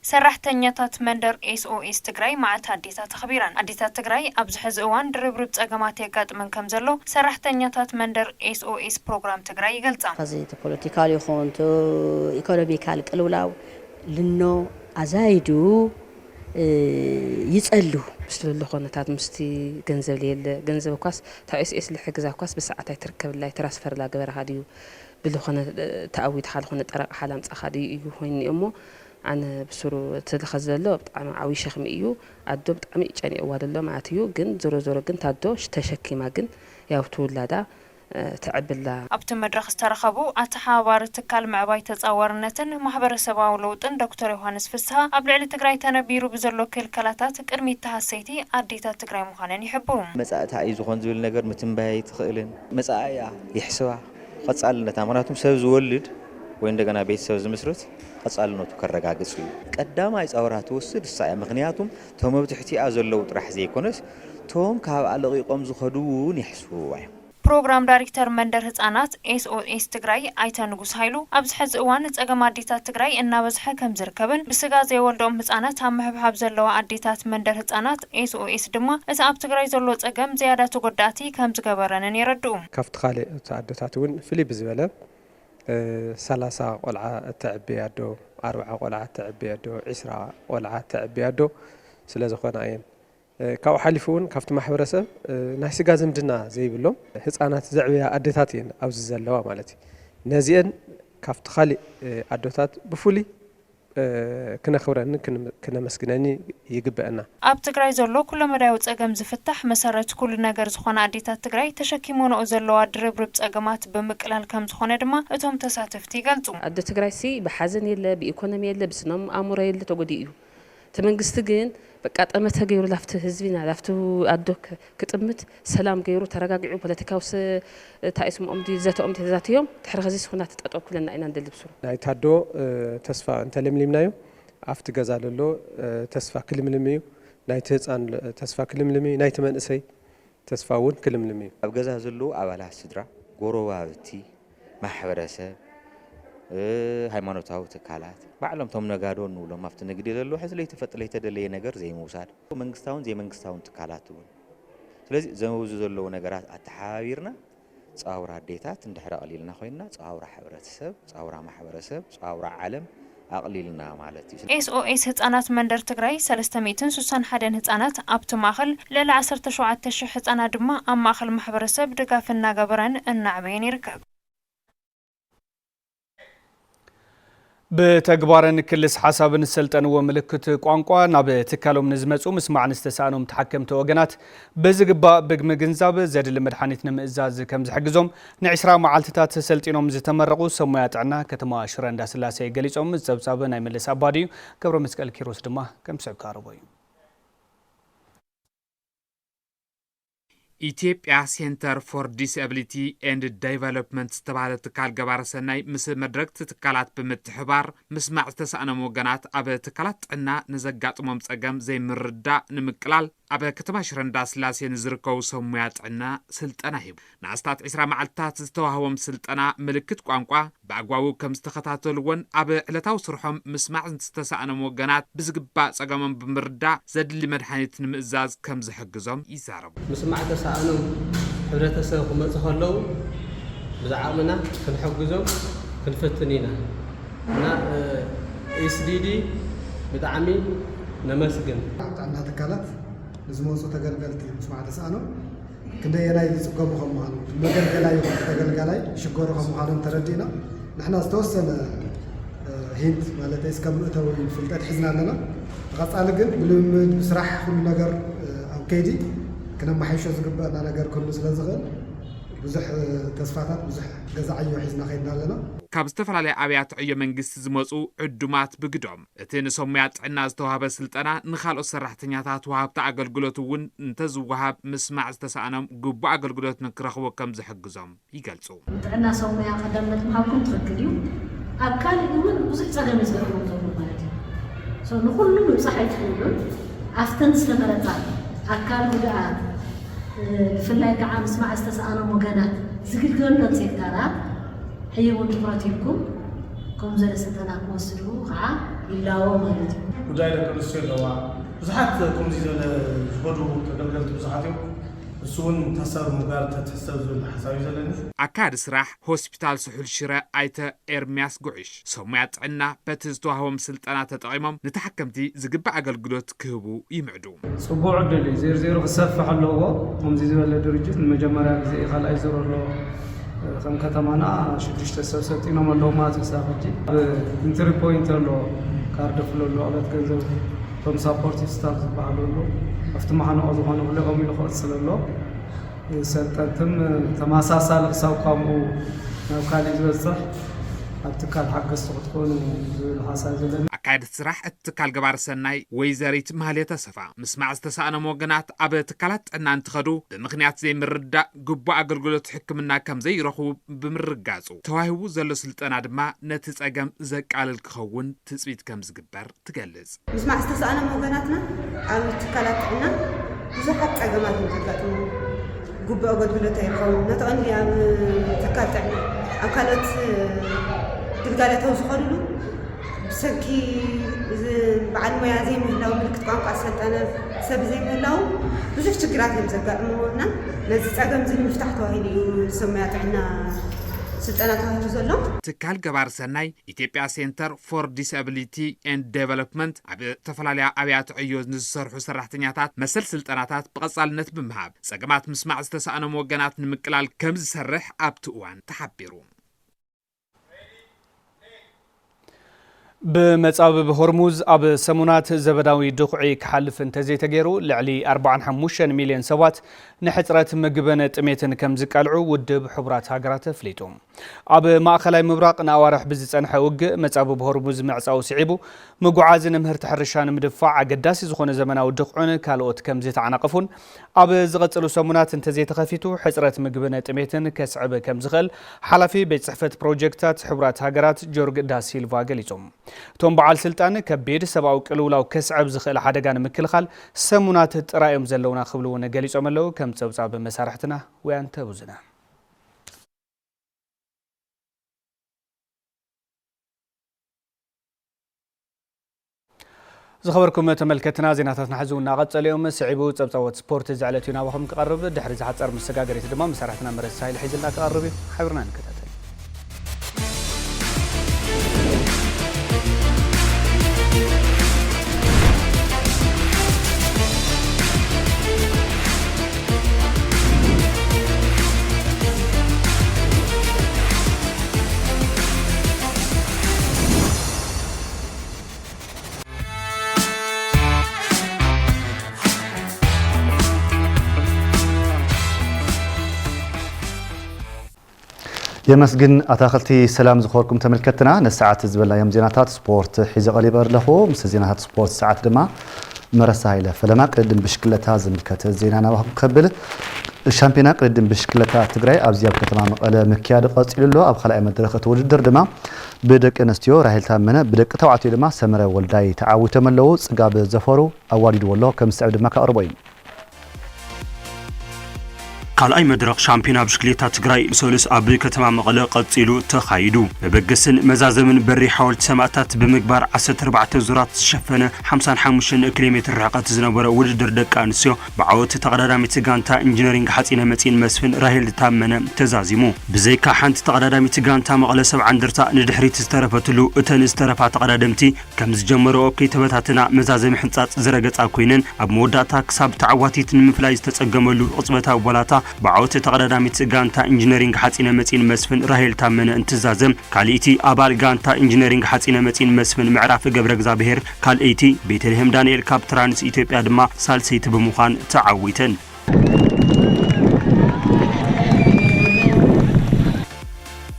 ሰራሕተኛታት መንደር SOS ትግራይ ማዓልቲ ኣዴታት ተኸቢራን ኣዴታት ትግራይ ኣብ ዝሕዚ እዋን ድርብርብ ጸገማት የጋጥመን ከም ዘሎ ሰራሕተኛታት መንደር SOS ፕሮግራም ትግራይ ይገልጻ እዚ ፖለቲካሊ ኾንቶ ኢኮኖሚካል ቅልውላው ልኖ ኣዛይዱ ይጸሉ ስለለ ኾነታት ምስቲ ገንዘብ ለየለ ገንዘብ ኳስ ታ SOS ልሕግዛ ኳስ ብሰዓታይ ትርከብላይ ትራንስፈር ላ ገበራ ኻዲዩ ብልኾነ ተኣዊት ሓልኾነ ጠረቕ ሓላም ጻኻዲ እዩ ሆይኒ እሞ أنا بسرو تدخزله طبعا عوي شخم إيو عدو بطعمي إيجاني أواد الله معتيو جن زورو جن تادو شتشكي ما جن ياوتول لادا تعب الله أبت مدرخ استرخبو أتحاور تكال مع بايت تصورنتن محبر سبا ولوطن دكتور يوهانس فسها قبل على تقراي تنبيرو بزرلو كل كلاتات كرمي تحسيتي أديتا تقراي مخانن يحبون مساء تعيزو خون زول نجر متنبهي تخيلن مساء يحسوا خصالنا تامراتهم سبز ولد وين دغنا بيت سبز مسرت قصالنو تكرغاغص قداماي صورات وسد ساي مخنياتهم توم بتحتي ازلو طرح زي كونس توم كاب علقيقوم زخدون يحسوا ፕሮግራም ዳይሬክተር መንደር ህፃናት SOS ትግራይ አይታ ንጉስ ኃይሉ ኣብዚ ሕዚ እዋን ጸገም ኣዴታት ትግራይ እናበዝሐ ከም ዝርከብን ብስጋ ዘይወልዶም ህፃናት ኣብ ምሕብሓብ ዘለዋ ኣዴታት መንደር ህፃናት SOS ድማ እቲ ኣብ ትግራይ ዘሎ ጸገም ዝያዳ ተጎዳእቲ ከም ዝገበረንን ይረድኡ ካብቲ ካልእ ኣዴታት እውን ፍልይ ብዝበለ 30 ቆልዓ ተዕብያዶ 40 ቆልዓ ተዕብያዶ 20 ቆልዓ ተዕብያዶ ስለ ዝኾነ እየን ካብ ሓሊፉን ካብቲ ማሕበረሰብ ናይ ስጋ ዝምድና ዘይብሎም ህፃናት ዘዕብያ ኣዴታት እየን ኣብዚ ዘለዋ ማለት እዩ ነዚአን ካብቲ ካልእ ኣዴታት ብፍሉይ ክነኽብረን ክነመስግነኒ ይግበአና ኣብ ትግራይ ዘሎ ኩሉ መዳይ ጸገም ዝፍታሕ መሰረት ኩሉ ነገር ዝኾነ ኣዴታት ትግራይ ተሸኪሞንኦ ዘለዋ ድርብርብ ጸገማት ብምቅላል ከም ዝኾነ ድማ እቶም ተሳተፍቲ ይገልጹ ኣዴ ትግራይ ሲ ብሓዘን የለ ብኢኮኖሚ የለ ብስነም ኣእምሮ የለ ተጎዲ እዩ ተመንግስቲ ግን በቃ ጠመተ ገይሩ ላፍተ ህዝቢና ላፍተ ኣዶክ ክጥምት ሰላም ገይሩ ተረጋግዑ ፖለቲካውስ ታይስም ኦምዲ ዘተኦም ተዛትዮም ተሕረኸዚ ስኹና ተጠጦ ኩለና ኢና እንደልብሱ ናይ ታዶ ተስፋ እንተለምሊምናዮ ኣፍቲ ገዛ ለሎ ተስፋ ክልምልም እዩ ናይ ህፃን ተስፋ ክልምልም እዩ ናይ ተመንእሰይ ተስፋ እውን ክልምልም እዩ ኣብ ገዛ ዘሎ ኣባላት ስድራ ጎረባብቲ ማሕበረሰብ ሃይማኖታዊ ትካላት ባዕሎም ቶም ነጋዶ ንብሎም ኣብቲ ንግዲ ዘሎ ሕዚ ላይ ተፈጥለይ ተደለየ ነገር ዘይምውሳድ መንግስታውን ዘይመንግስታውን ትካላት እውን ስለዚ ዘመውዙ ዘለዎ ነገራት ኣተሓባቢርና ጻውራ ኣዴታት እንድሕር ቀሊልና ኮይና ጻውራ ሕብረተሰብ ጻውራ ማሕበረሰብ ጻውራ ዓለም ኣቅሊልና ማለት እዩ SOS ህፃናት መንደር ትግራይ 361 ህፃናት ኣብቲ ማእኸል ልዕሊ 17000 ህፃናት ድማ ኣብ ማእኸል ማሕበረሰብ ድጋፍ እናገበረን እናዕበየን ይርከብ بتكبارن كلس حساب السلطن وملكت قانقا ناب تكالوم نزمصو مسمع نستسانوم تحكمت وغنات بزغبا بغم غنزاب زاد المدحانيت نمئزاز كم زحجزوم نعسرا معالتات سلطينوم زتمرقو سمياتعنا كتما شرندا سلاسي غليصوم زبصاب ناي ملس اباديو كبر مسقل كيروس دما كم سب كاربوي ኢትዮጵያ ሴንተር ፎር ዲስኤቢሊቲ ኤንድ ዴቨሎፕመንት ዝተባሃለ ትካል ገባረ ሰናይ ምስ መድረክ ትካላት ብምትሕባር ምስማዕ ዝተሳእኖም ወገናት ኣብ ትካላት ጥዕና ንዘጋጥሞም ፀገም ዘይምርዳእ ንምቅላል ኣብ ከተማ ሽረ እንዳስላሴ ንዝርከቡ ሰብ ሞያ ጥዕና ስልጠና ሂቡ ንኣስታት 20 መዓልትታት ዝተዋህቦም ስልጠና ምልክት ቋንቋ ብኣግባቡ ከም ዝተኸታተልዎን ኣብ ዕለታዊ ስርሖም ምስማዕ ዝተሳእኖም ወገናት ብዝግባእ ፀገሞም ብምርዳእ ዘድሊ መድሓኒት ንምእዛዝ ከም ዝሕግዞም ይዛረቡ ምስማዕ ተሳእኖም ሕብረተሰብ ክመፅእ ከለዉ ብዛዕባና ክንሕግዞም ክንፍትን ኢና እና ኤስዲዲ ብጣዕሚ ነመስግን ጥዕና ትካላት ዝመፁ ተገልገልቲ ምስማዕ ተሳእኖም ክንደየናይ ዝፅገሙ ከም ምዃኑ መገልገላይ ይኹን ተገልጋላይ ሽገሩ ከም ምዃኖም ተረዲእና ንሕና ዝተወሰነ ሂንት ማለት እስከ ምእተዊ ፍልጠት ሒዝና ኣለና ብቐፃሊ ግን ብልምድ ብስራሕ ኩሉ ነገር ኣብ ከይዲ ክነማሓይሾ ዝግበአና ነገር ኩሉ ስለ ዝኽእል ብዙሕ ተስፋታት ብዙሕ ገዛዓዮ ሒዝና ከይድና ኣለና ካብ ዝተፈላለየ ኣብያተ ዕዮ መንግስቲ ዝመፁ ዕዱማት ብግዶም እቲ ንሰሙያ ጥዕና ዝተዋሃበ ስልጠና ንኻልኦት ሰራሕተኛታት ወሃብቲ ኣገልግሎት እውን እንተዝወሃብ ምስማዕ ዝተሳእኖም ግቡእ ኣገልግሎት ንክረኽቦ ከም ዝሕግዞም ይገልጹ ጥዕና ሰሙያ ቀዳምነት ምሃብኩም ትኽክል እዩ ኣብ ካልእ እውን ብዙሕ ፀገም ዝገጥሞም ዘሎ ማለት እዩ ንኩሉ ምብፃሕ ኣይትኽእሉን ኣፍተን ዝተመረፃ ኣካል ጉድኣት ብፍላይ ከዓ ምስማዕ ዝተሳእኖም ወገናት ዝግልገሉን ሴክተራት ሕይወት ትኩረት ይልኩም ከምኡ ዘለ ስልጠና ክወስዱ ከዓ ይላዎ ማለት እዩ ጉዳይ ደቂ ኣንስትዮ ኣለዋ ብዙሓት ከምዚ ዝበለ ዝኸዱ ተገልገልቲ ብዙሓት እዮም እሱ እውን ታሳቢ ምግባር ተትሕሰብ ዝብል ሓሳብ እዩ ዘለኒ ኣካድ ስራሕ ሆስፒታል ስሑል ሽረ ኣይተ ኤርምያስ ጉዕሽ ሰሙያ ጥዕና በቲ ዝተዋህቦም ስልጠና ተጠቒሞም ንተሓከምቲ ዝግባእ ኣገልግሎት ክህቡ ይምዕዱ ፅቡቅ ዕድል እዩ ዜሮ ክሰፍሕ ኣለዎ ከምዚ ዝበለ ድርጅት ንመጀመርያ ግዜ ካልኣይ ዞር ኣሎ ከም ከተማና 6 ሰብ ሰጢኖም ኣለዉ ማለት እዩ ሳብ ሕጂ ኢንትሪ ፖይንት ኣሎ ካርድ ፍሎ ኣሎ ዕለት ገንዘብ ከም ሳፖርቲቭ ስታፍ ዝበሃሉ ኣሎ ኣብቲ መሓንቆ ዝኾነ ኩሉ ከምኡ ኢሉ ክቕፅል ኣሎ ሰልጠንትም ተመሳሳሊ ክሳብ ከምኡ ናብ ካሊእ ዝበፅሕ ኣብ ትካል ሓገዝቲ ክትኮኑ ዝብል ሓሳብ ዘለኒ ኣካየዲ ስራሕ እቲ ትካል ገባር ሰናይ ወይዘሪት ማህሌተ ሰፋ ምስማዕ ዝተሳእኖም ወገናት ኣብ ትካላት ጥዕና እንትኸዱ ብምክንያት ዘይምርዳእ ግቡእ ኣገልግሎት ሕክምና ከም ዘይረኽቡ ብምርጋፁ ተዋሂቡ ዘሎ ስልጠና ድማ ነቲ ፀገም ዘቃልል ክኸውን ትፅቢት ከም ዝግበር ትገልጽ ምስማዕ ዝተሳእኖም ወገናትና ኣብ ትካላት ጥዕና ብዙሓት ፀገማት ዘጋጥሙ ግቡእ ኣገልግሎት ኣይረኽቡን ነቲ ቀንዲ ኣብ ትካል ጥዕና ኣብ ካልኦት ግልጋሎታዊ ዝኸድሉ ብሰንኪ በዓል ሞያ ዘይምህላው ምልክት ቋንቋ ዝሰልጠነ ሰብ ዘይምህላው ብዙሕ ችግራት እዮም ዘጋጥምዎና ነዚ ፀገም እዚ ንምፍታሕ ተባሂሉ እዩ ሰሙያ ጥዕና ስልጠና ተዋሂቡ ዘሎ ትካል ገባር ሰናይ ኢትዮጵያ ሴንተር ፎር ዲስኤቢሊቲ ኤንድ ዴቨሎፕመንት ኣብ ተፈላለየ ኣብያተ ዕዮ ንዝሰርሑ ሰራሕተኛታት መሰል ስልጠናታት ብቐፃልነት ብምሃብ ፀገማት ምስማዕ ዝተሳእኖም ወገናት ንምቅላል ከም ዝሰርሕ ኣብቲ እዋን ተሓቢሩ بمصابب هرمز أب سمونات زبداوي دقعي كحلف انتزيتغيرو لعلي 45 مليون سوات نحترات مقبنة تميتن كم زكالعو ودب حبرات هاقرات فليتوم أب ماخلاي مبراق ناوارح بزيت أنحا وق مصابب هرمز معصاو سعيبو مقعازن مهر تحرشان مدفاع قداسي زخون زمناو دقعون كالوت كم زيت عناقفون أب زغتلو سمونات انتزيتخفيتو حترات مقبنة تميتن كسعب كم زغل حلفي بيت صحفة بروجيكتات حبرات هاقرات جورج دا سيلفا قليتوم توم بعال سلطان كبير سبعو قلولاو كسعب زخل حدقان مكلخال سمونات ترايم زلونا خبلونا قليتوم اللو كم تبصاب مسارحتنا وين تبوزنا زخبركم تملكتنا زيناتنا حزونا غطس اليوم سعيبو تبصوت سبورت زعلتينا وهم كقرب دحر زحصر مسغاغريت دما مسارحتنا مرسايل حيزلنا كقربي حبرنا نكتاتل يمسجن أتاخلتي سلام زخوركم تملكتنا نساعات زبلا يوم زيناتات سبورت حيز غليبر له مس زيناتات سبورت ساعات دما مرسايله فلما قدم بشكل تازم كت زينانا وهم قبل الشامبيونات قدم بشكلتا تግራይ ኣብዚ ኣብ ከተማ መቐለ ምክያድ ቀፂሉሎ ኣብ ካልኣይ መድረኽ ውድድር ድማ ብደቂ ኣንስትዮ ራሄል ታመነ ብደቂ ተባዕትዮ ድማ ሰመረ ወልዳይ ተዓዊቶም ኣለዉ ጽጋብ ዘፈሩ ኣዋዲድዎ ከም ስዕብ ድማ ካቅርቦ እዩ ካልኣይ መድረኽ ሻምፒዮና ብሽክሌታ ትግራይ ሰሉስ ኣብ ከተማ መቐለ ቀፂሉ ተኻይዱ በበገስን መዛዘምን በሪ ሓወልቲ ሰማዕታት ብምግባር 14 ዙራት ዝሸፈነ 55 ኪሎ ሜትር ርሕቀት ዝነበረ ውድድር ደቂ ኣንስትዮ ብዓወት ተቐዳዳሚት ጋንታ ኢንጂነሪንግ ሓፂነ መፂን መስፍን ራሄል ታመነ ተዛዚሙ ብዘይካ ሓንቲ ተቐዳዳሚት ጋንታ መቐለ 70 እንደርታ ንድሕሪት ዝተረፈትሉ እተን ዝተረፋ ተቐዳደምቲ ከም ዝጀመረኦ ከይተበታትና መዛዘሚ ሕንጻጽ ዝረገጻ ኮይነን ኣብ መወዳእታ ክሳብ ተዓዋቲት ንምፍላይ ዝተጸገመሉ ቅጽበታዊ ቦላታ بعوت تقداميت غانتا انجينيرينغ حصينه مصين مسفن راهيل تامنه انتزازم كاليتي ابال غانتا انجينيرينغ حصينه مصين مسفن معراف غبر እግዚአብሔር ካልኤቲ ቤተልሔም ዳንኤል ካብ ትራንስ ኢትዮጵያ ድማ ሳልሰይት በመዃን ተዓዊተን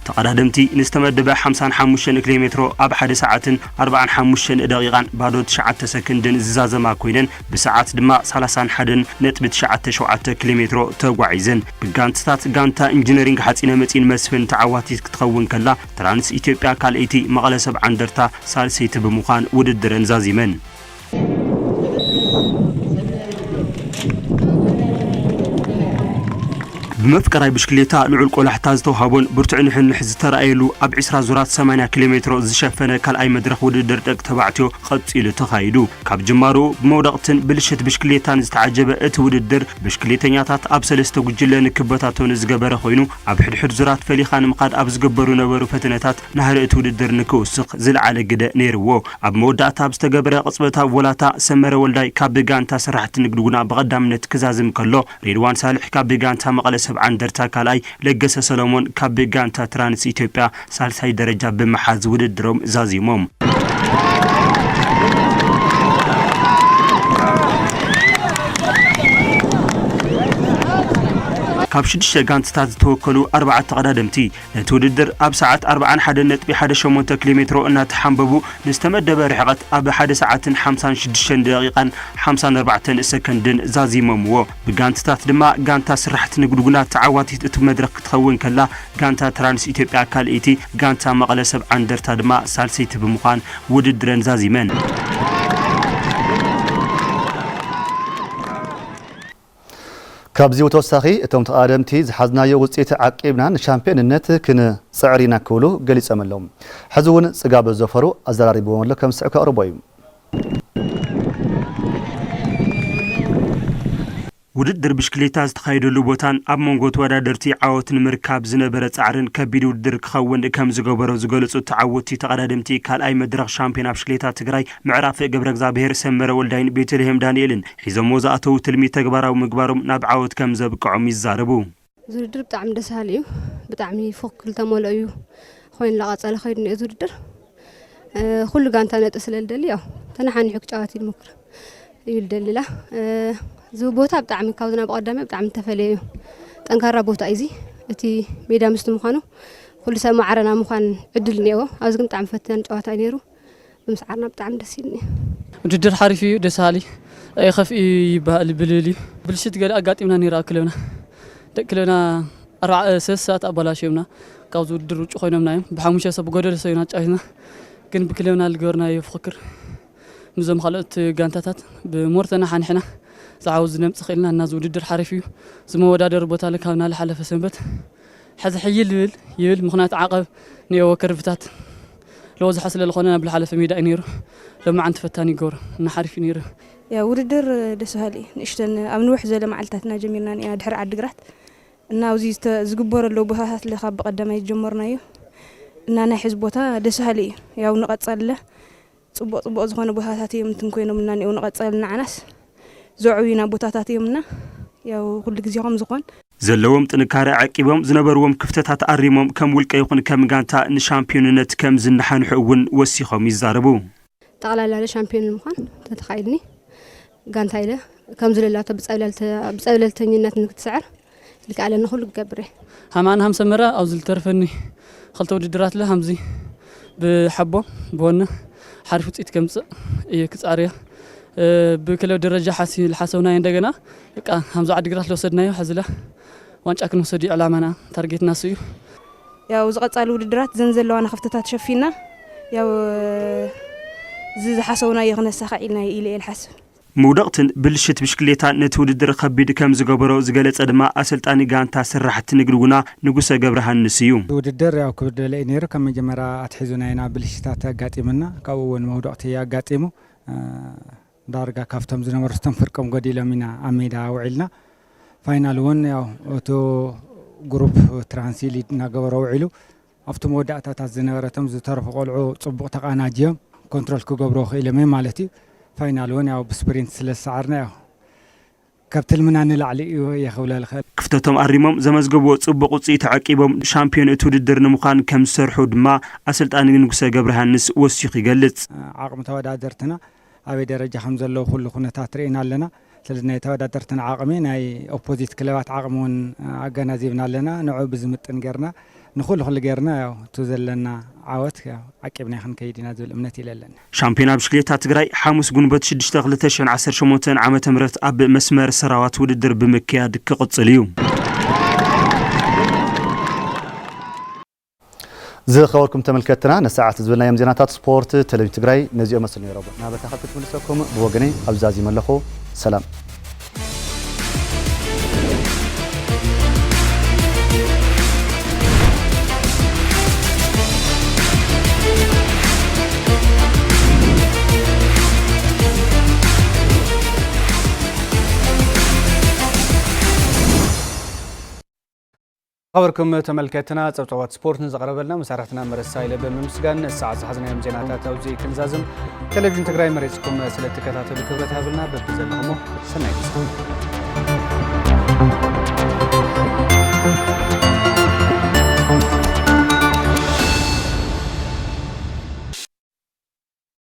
ተቀዳደምቲ ንስተመደበ 55 ኪሎ ሜትሮ ኣብ 1 ሰዓትን 45 ደቂቃን ባዶ 9 ሰከንድን ዝዛዘማ ኮይነን ብሰዓት ድማ 31.97 ኪሎ ሜትሮ ተጓዒዘን ብጋንትታት ጋንታ ኢንጂነሪንግ ሓፂነ መፂን መስፍን ተዓዋቲት ክትኸውን ከላ ትራንስ ኢትዮጵያ ካልኤቲ መቐለ 70 እንደርታ ሳልሰይት በመዃን ውድድረን ዛዚመን بمفكراي بشكليتا لعل قولحتا زتوهابون برتعن حنح زترأيلو أب 10 زورات 8 كيلومتر زشفنا كالأي مدرخ ودردر دق تبعتو قطيلو تخايدو كاب جمارو بموضقتن بلشت بشكليتان زتعجبه ات ودردر بشكليتانياتات أب سلستو جلن كبتاتون زقبره خوينو أب حد زورات فليخان مقاد أب زقبرو نورو فتنتات نهر ات ودردر نكوسق زل على قدا نيرو أب موداتا بستقبره قصبتا ولاتا سمر ولداي كاب بيغانتا سرحت نقدونا بغدامنت كزازم كلو ريدوان صالح كاب بيغانتا مقالة عن درتا كالاي لجس سلمون كابيغانتا ترانس إثيوبيا سالساي درجة بمحاز وددروم زازيموم كاب شدش غانتات توكلو 4 تقدمتي نتوددر اب ساعات 41.18 كيلومتر ان تحنببو نستمدب رحقت اب 1 ساعه 56 دقيقه 54 سكندن زازيممو بغانتات دما غانتا سرحت نغدغنا تعواتي تمدرك تخون كلا غانتا ترانس إثيوبيا كاليتي غانتا مقله 70 እንደርታ دما سالسيت بمخان وددرن زازيمن كابزي وتوسخي اتم تقادمتي زحزنايو وصيت عقيبنا نشامبيونነት كن صعرينا كولو غليص ملهم حزون صغاب زفرو ازراري بمولو كم سعك اربوي ውድድር ብሽክሌታ ዝተኻይደሉ ቦታን ኣብ መንጎ ተወዳደርቲ ዓወትን ምርካብ ዝነበረ ጻዕርን ከቢድ ውድድር ክኸውን ከም ዝገበሮ ዝገልጹ ተዓወቲ ተቀዳደምቲ ካልኣይ መድረኽ ሻምፒዮና ብሽክሌታ ትግራይ ምዕራፍ ገብረ እግዚአብሔር ሰመረ ወልዳይን ቤተልሔም ዳንኤልን ሒዞሞ ዝኣተው ትልሚ ተግባራዊ ምግባሮም ናብ ዓወት ከም ዘብቅዖም ይዛረቡ ዝውድድር ብጣዕሚ ደስ በሃሊ እዩ ብጣዕሚ ፉክክል ተመልኦ እዩ ኮይን ለቐጸለ ኸይድን እዩ ዝውድድር ኩሉ ጋንታ ነጥ ስለልደሊ ያው ተናሓኒሑ ክጫወት ይምክር ይልደልላ زو بوتا بتاعمي كاوزنا بقدامي بتاعمي تفليه تنكر بوتا ايزي اتي ميدا مستمخانو كل سما عرنا مخان عدل نيو ازكن بتاعم فتن جواتا نيرو بمسعرنا بتاعم دسيني وددر حرفي دسالي اي خفي يبال بليلي بلشت قال اقاطيمنا نيرا كلنا دكلنا 4 ساعات ابلاشيمنا كاوزو درو خوينم نايم بحمشه سب غدل سينا عايزنا كن بكلنا الغورنا يفكر مزم خلت غانتاتات بمورتنا حنحنا زعوز نمص خيلنا الناس وددر حرفيو زمودادر بوتا لكاونا لحلف سنبت حز حيل يل مخنات عقب نيو كرفتات لو زحسل لخونا بالحلف ميدا نيرو لما عند فتاني غور نحرف نيرو يا وددر دسهالي نشتن امنوح زله معلتاتنا جميرنا يا دحر عدغرات እና ውዚ ዝግበረ ለው ቦታታት ለኻ በቀደማይ ጀመርናዩ እና ናይ ሕዝ ቦታ ደስሃሊ ያው ንቀጸለ ጽቡቅ ዝኾነ ቦታታት የምትን ኮይኖምና ነው ንቀጸልና ዓናስ زعوينا بوتاتات يمنا ያው ሁሉ ጊዜውም ዝኾን ዘለዎም ጥንካሬ ዓቂቦም ዝነበርዎም ክፍተታት አሪሞም ከም ውልቀ ይኹን ከም ጋንታ ንሻምፒዮንነት ከም ዝንሓንሑውን ወሲኾም ይዛረቡ ጠቅላላ ለሻምፒዮን ምዃን ተተኻይድኒ ጋንታ ኢለ ከም ዝለላተ ብጸብለልተኝነት ንክትስዓር ልካለና ሁሉ ገብረ ሃማን ሃም ሰመራ አው ዝልተርፈኒ خلت ውድድራት ለ ሃምዚ ብሐቦ በወነ ሓሪፍ ውጽኢት ከምጽእ እየ ክጻርያ بكلو درجة حسونا عندنا كا همزة عدقرات لو صدنا حزله وانش أكنو صدي علامنا تارجت ناسيو يا وزقت على ودرات زنزل لو أنا خفتها تشفينا يا زي حسونا يغنى سخائنا إلى الحسن مودقتن بلشت بشكليتا نتوددر خبيد كم زغبرو زغلص ادما اسلطاني غانتا سرحت نغدغنا نغوسه غبرهان نسيو وددر ያው ክብደለ ኢኔር ከመጀመሪያ አትሒዙናይና ብልሽታት ያጋጥምና ካውን መውደቅት ያጋጥሙ ዳርጋ ካፍተም ዝነበርስተም ፍርቀም ጎዲለሚና አሜዳ ውዒልና ፋይናል ወን ያው ኦቶ ግሩፕ ትራንሲሊድ ናገበሮ ውዒሉ አፍቶ መውዳእታታት ዝነበረተም ዝተረፈ ቆልዑ ጽቡቅ ተቃናጅዮም ኮንትሮል ክገብሮ ኽኢለመ ማለት እዩ ፋይናል ወን ያው በስፕሪንት ስለሳዓርና ያው كابتن منان العلي يخول الخير كفتهم أريمهم زمزجوا صبوا قصي تعقيبهم شامبيون توددر نمخان كم سرحود ما أسلطان نقص جبرها الناس وسيخ يجلس عقم تودادرتنا أبي درجة حمزة الله كل خنا تاترين لنا سلزنا تودادرتنا عقمين أي أوبوزيت كلوات عقمون عجنا زيبنا لنا نعوب زمت نجرنا نخل جرنا تزلنا عوت عقبنا خن كيدنا ذو الأمنة لنا شامبيون بشكلية تجري حامس جنبت شد اشتغل تشن 10 شموتين عام تمرت أب مسمار سراوات وددر بمكياد كقدس اليوم زي خبركم تملكتنا نساعة زبلنا يوم زينات سبورت تلفزيون تجري نزيو مثل يا رب نابت أخذت من لسكم بوجني أبزازي ملخو سلام خبركم تملكتنا صبطوات سبورت نزقربلنا مسارحتنا مرسايله بمسغان الساعه حزنا يوم زينات توزي كنزازم تلفزيون تجري مريسكم سلتكتاتلو كبرت هابلنا ببزلكم سنايت